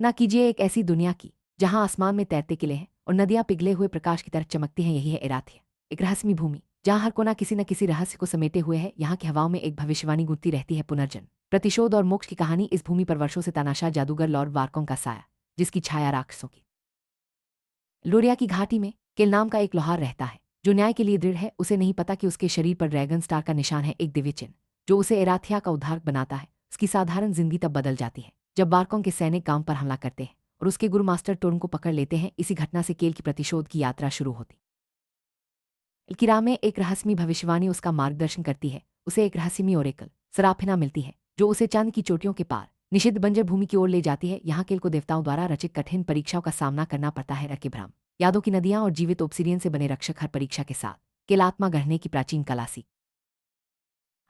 ना कीजिए एक ऐसी दुनिया की जहां आसमान में तैरते किले हैं और नदियां पिघले हुए प्रकाश की तरफ चमकती हैं। यही है इराथिया, एक रहस्यमय भूमि जहां हर कोना किसी न किसी रहस्य को समेटे हुए है। यहाँ की हवाओं में एक भविष्यवाणी गूंजती रहती है, पुनर्जन्म, प्रतिशोध और मोक्ष की कहानी। इस भूमि पर वर्षों से तानाशाह जादूगर लॉर्ड वारकोंग का साया, जिसकी छाया राक्षसों की लोरिया की घाटी में केल नाम का एक लोहार रहता है जो न्याय के लिए दृढ़ है। उसे नहीं पता कि उसके शरीर पर ड्रैगन स्टार का निशान है, एक दिव्य चिन्ह जो उसे इराथिया का उद्धारक बनाता है। उसकी साधारण जिंदगी तब बदल जाती है जब वारकोंग के सैनिक गांव पर हमला करते हैं और उसके गुरु मास्टर टोर्न को पकड़ लेते हैं। इसी घटना से केल की प्रतिशोध की यात्रा शुरू होती। की राह में एक रहस्यमय भविष्यवाणी उसका मार्गदर्शन करती है। उसे एक रहस्यमय ओरेकल सराफिना मिलती है जो उसे चांद की चोटियों के पार निषिद्ध बंजर भूमि की ओर ले जाती है। यहाँ केल को देवताओं द्वारा रचित कठिन परीक्षाओं का सामना करना पड़ता है। रके भ्रम, यादों की नदियां और जीवित ओब्सिडियन से बने रक्षक हर परीक्षा के साथ केल आत्मा गढ़ने की प्राचीन कला सीख।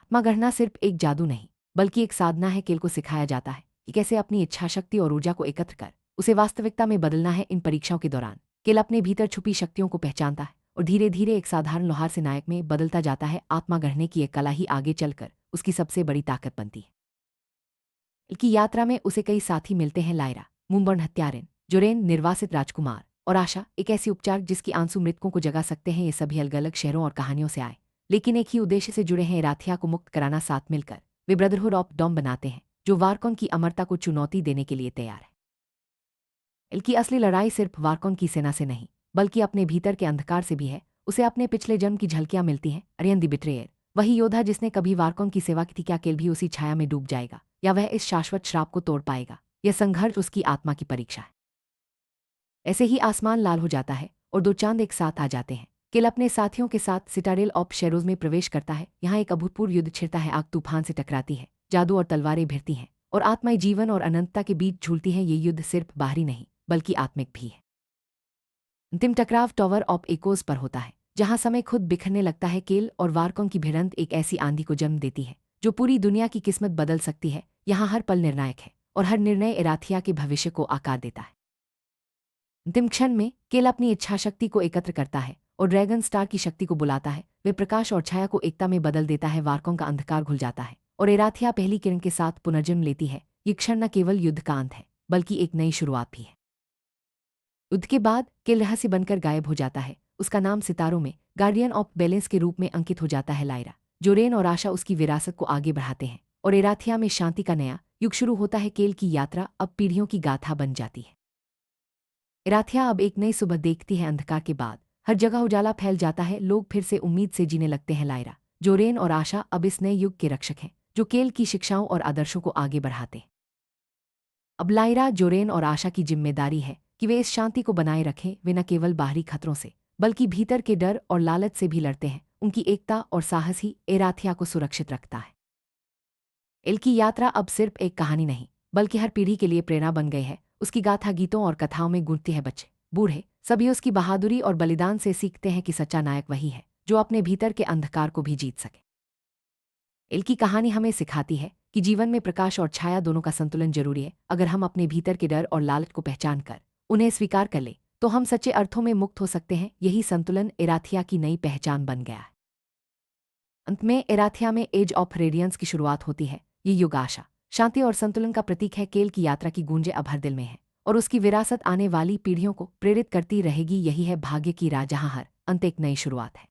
आत्मा गढ़ना सिर्फ एक जादू नहीं बल्कि एक साधना है। केल को सिखाया जाता है कि कैसे अपनी इच्छा शक्ति और ऊर्जा को एकत्र कर उसे वास्तविकता में बदलना है। इन परीक्षाओं के दौरान केल अपने भीतर छुपी शक्तियों को पहचानता है और धीरे धीरे एक साधारण लोहार से नायक में बदलता जाता है। आत्मा गढ़ने की एक कला ही आगे चलकर उसकी सबसे बड़ी ताकत बनती है। की यात्रा में उसे कई साथी मिलते हैं, लायरा, मुंबर्न हत्यारिन, जोरेन निर्वासित राजकुमार और आशा, एक ऐसी उपचार जिसकी आंसू मृतकों को जगा सकते हैं। ये सभी अलग अलग शहरों और कहानियों से आए लेकिन एक ही उद्देश्य से जुड़े हैं, इराथिया को मुक्त कराना। साथ मिलकर वे ब्रदरहुड ऑफ डॉम बनाते हैं जो वारकोंग की अमरता को चुनौती देने के लिए तैयार है। इनकी असली लड़ाई सिर्फ वारकोंग की सेना से नहीं बल्कि अपने भीतर के अंधकार से भी है। उसे अपने पिछले जन्म की झलकियां मिलती हैं। अरियन द बिट्रेयर, वही योद्धा जिसने कभी वारकोंग की सेवा की थी, क्या केल भी उसी छाया में डूब जाएगा या वह इस शाश्वत श्राप को तोड़ पाएगा? यह संघर्ष उसकी आत्मा की परीक्षा है। ऐसे ही आसमान लाल हो जाता है और दो चांद एक साथ आ जाते हैं। केल अपने साथियों के साथ सिटाडेल ऑफ शेरोज में प्रवेश करता है। यहाँ एक अभूतपूर्व युद्ध छिड़ता है। आग तूफान से टकराती है, जादू और तलवारें भिड़ती हैं और आत्माएं जीवन और अनंतता के बीच झूलती हैं। ये युद्ध सिर्फ बाहरी नहीं बल्कि आत्मिक भी है। अंतिम टकराव टॉवर ऑफ इकोज पर होता है जहां समय खुद बिखरने लगता है। केल और वारकोंग की भिड़ंत एक ऐसी आंधी को जन्म देती है जो पूरी दुनिया की किस्मत बदल सकती है। यहाँ हर पल निर्णायक है और हर निर्णय इराथिया के भविष्य को आकार देता है। अंतिम क्षण में केल अपनी इच्छा शक्ति को एकत्र करता है और ड्रैगन स्टार की शक्ति को बुलाता है। वे प्रकाश और छाया को एकता में बदल देता है। वारकोंग का अंधकार घुल जाता है और इराथिया पहली किरण के साथ पुनर्जन्म लेती है। ये क्षण न केवल युद्ध का अंत है बल्कि एक नई शुरुआत भी है। युद्ध के बाद केल रहस्य बनकर गायब हो जाता है। उसका नाम सितारों में गार्डियन ऑफ बैलेंस के रूप में अंकित हो जाता है। लायरा, जोरेन और आशा उसकी विरासत को आगे बढ़ाते हैं और इराथिया में शांति का नया युग शुरू होता है। केल की यात्रा अब पीढ़ियों की गाथा बन जाती है। इराथिया अब एक नई सुबह देखती है। अंधकार के बाद हर जगह उजाला फैल जाता है। लोग फिर से उम्मीद से जीने लगते हैं। लायरा, जोरेन और आशा अब इस नए युग के रक्षक हैं जो केल की शिक्षाओं और आदर्शों को आगे बढ़ाते हैं। अब लायरा, जोरेन और आशा की जिम्मेदारी है कि वे इस शांति को बनाए रखें। वे न केवल बाहरी खतरों से बल्कि भीतर के डर और लालच से भी लड़ते हैं। उनकी एकता और साहस ही इराथिया को सुरक्षित रखता है। एल की यात्रा अब सिर्फ एक कहानी नहीं बल्कि हर पीढ़ी के लिए प्रेरणा बन गई है। उसकी गाथा गीतों और कथाओं में गूंजती है। बच्चे बूढ़े सभी उसकी बहादुरी और बलिदान से सीखते हैं कि सच्चा नायक वही है जो अपने भीतर के अंधकार को भी जीत सके। एल की कहानी हमें सिखाती है कि जीवन में प्रकाश और छाया दोनों का संतुलन जरूरी है। अगर हम अपने भीतर के डर और लालच को पहचान कर उन्हें स्वीकार कर ले तो हम सच्चे अर्थों में मुक्त हो सकते हैं। यही संतुलन इराथिया की नई पहचान बन गया है। अंत में इराथिया में एज ऑफ रेडियंस की शुरुआत होती है। ये युग आशा, शांति और संतुलन का प्रतीक है। केल की यात्रा की गूंजें अब हर दिल में है और उसकी विरासत आने वाली पीढ़ियों को प्रेरित करती रहेगी। यही है भाग्य की राह जहां हर अंत एक नई शुरुआत है।